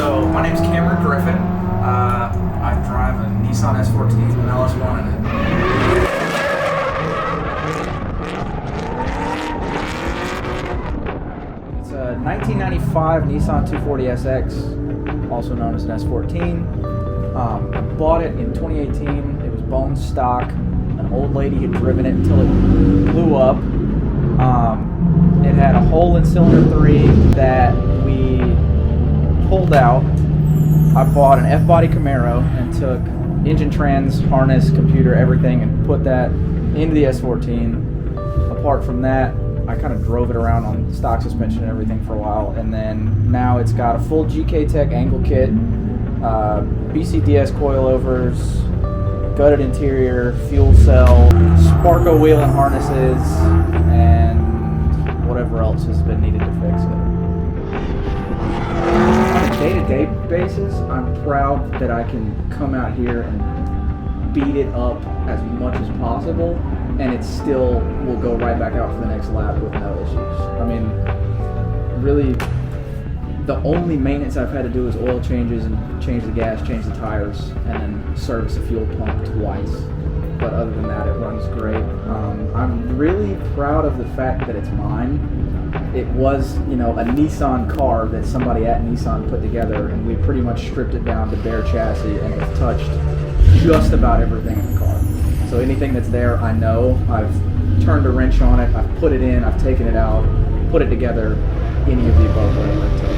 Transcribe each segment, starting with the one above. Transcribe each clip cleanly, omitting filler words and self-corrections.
So my name's Cameron Griffin. I drive a Nissan S14 with an LS1 in it. It's a 1995 Nissan 240SX, also known as an S14. I bought it in 2018. It was bone stock. An old lady had driven it until it blew up. It had a hole in cylinder 3 that we pulled out. I bought an F-body Camaro and took engine, trans, harness, computer, everything, and put that into the S14. Apart from that, I kind of drove it around on stock suspension and everything for a while, and then now it's got a full GK Tech angle kit, BCDS coilovers, gutted interior, fuel cell, Sparco wheel and harnesses, and whatever else has been needed to fix it. On a day-to-day basis, I'm proud that I can come out here and beat it up as much as possible, and it still will go right back out for the next lap with no issues. I mean, really, the only maintenance I've had to do is oil changes and change the gas, change the tires, and then service the fuel pump twice. But other than that, it runs great. I'm really proud of the fact that it's mine. It was, a Nissan car that somebody at Nissan put together, and we pretty much stripped it down to bare chassis and have touched just about everything in the car. So anything that's there, I know. I've turned a wrench on it, I've put it in, I've taken it out, put it together, any of the above, whatever it took.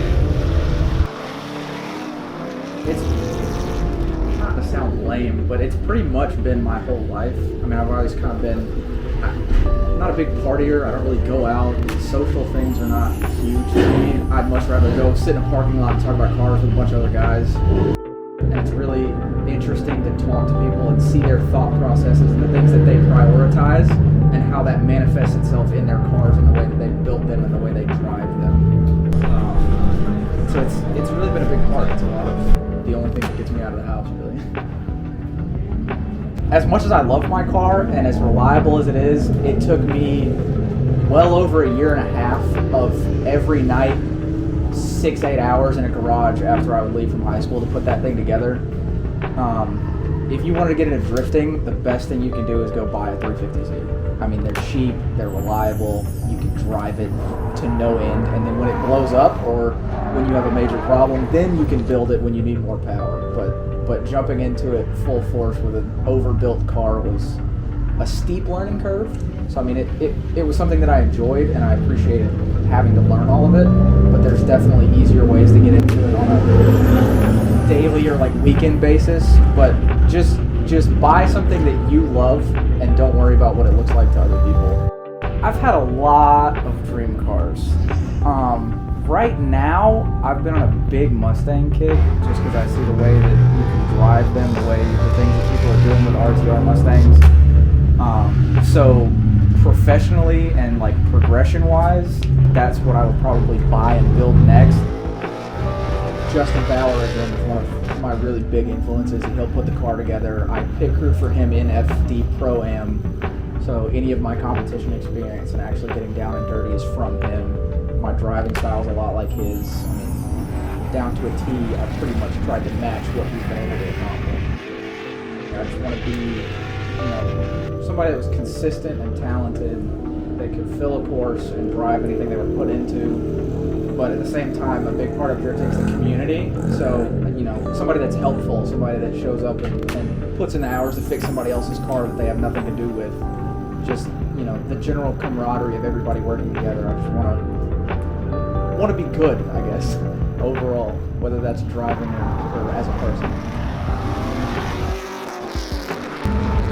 It's not to sound lame, but it's pretty much been my whole life. I mean, I've always kind of been, I'm not a big partier. I don't really go out. Social things are not huge to me. I'd much rather go sit in a parking lot and talk about cars with a bunch of other guys. And it's really interesting to talk to people and see their thought processes and the things that they prioritize and how that manifests itself in their cars and the way that they built them and the way they drive them. So it's really been a big part. It's a lot of the only thing that gets me out of the house, really. As much as I love my car and as reliable as it is, it took me well over a year and a half of every night 6-8 hours in a garage after I would leave from high school to put that thing together. If you wanted to get into drifting, the best thing you can do is go buy a 350Z. I mean, they're cheap, they're reliable, you can drive it to no end, and then when it blows up or when you have a major problem, then you can build it when you need more power. But jumping into it full force with an overbuilt car was a steep learning curve. So I mean, it was something that I enjoyed and I appreciated having to learn all of it, but there's definitely easier ways to get into it on a daily or like weekend basis. But just buy something that you love and don't worry about what it looks like to other people. I've had a lot of dream cars. Right now, I've been on a big Mustang kick just because I see the way that you can drive them, the things that people are doing with RTR Mustangs. So professionally and like progression-wise, that's what I would probably buy and build next. Justin Bauer again is one of my really big influences. He'll put the car together. I pit crew for him in FD Pro-Am, so any of my competition experience and actually getting down and dirty is from him. My driving style is a lot like his. I mean, down to a T, I've pretty much tried to match what he's been able to accomplish. I just want to be, somebody that was consistent and talented, that could fill a course and drive anything they were put into. But at the same time, a big part of drifting is the community. So, somebody that's helpful, somebody that shows up and puts in the hours to fix somebody else's car that they have nothing to do with. Just, the general camaraderie of everybody working together. I just want to be good, I guess, overall, whether that's driving or as a person.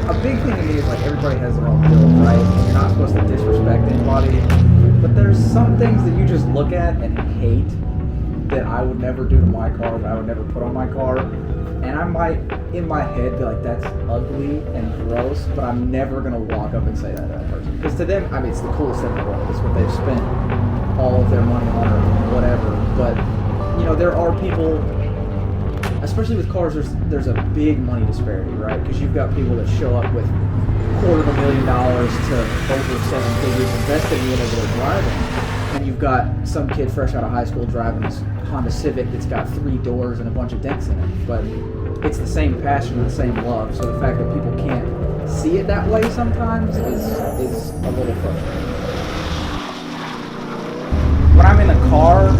A big thing to me is like everybody has their own build, right? You're not supposed to disrespect anybody, but there's some things that you just look at and hate that I would never do to my car, that I would never put on my car, and I might, in my head, be like, that's ugly and gross, but I'm never going to walk up and say that to that person. Because to them, I mean, it's the coolest thing in the world. It's what they've spent all of their money on or whatever, but there are people, especially with cars, there's a big money disparity, right? Because you've got people that show up with $250,000 to over 7 figures invested in it over their driving, and you've got some kid fresh out of high school driving this Honda Civic that's got 3 doors and a bunch of dents in it. But it's the same passion and the same love. So the fact that people can't see it that way sometimes is a little frustrating. When I'm in the car,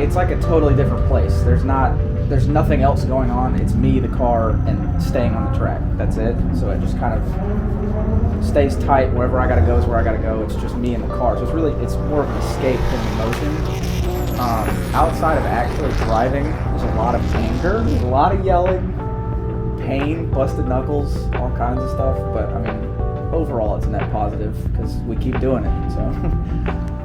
it's like a totally different place. There's nothing else going on. It's me, the car, and staying on the track. That's it. So it just kind of stays tight. Wherever I gotta go is where I gotta go. It's just me and the car. So it's more of an escape than emotion. Outside of actually driving, there's a lot of anger, there's a lot of yelling, pain, busted knuckles, all kinds of stuff. But I mean, overall, it's a net positive because we keep doing it. So.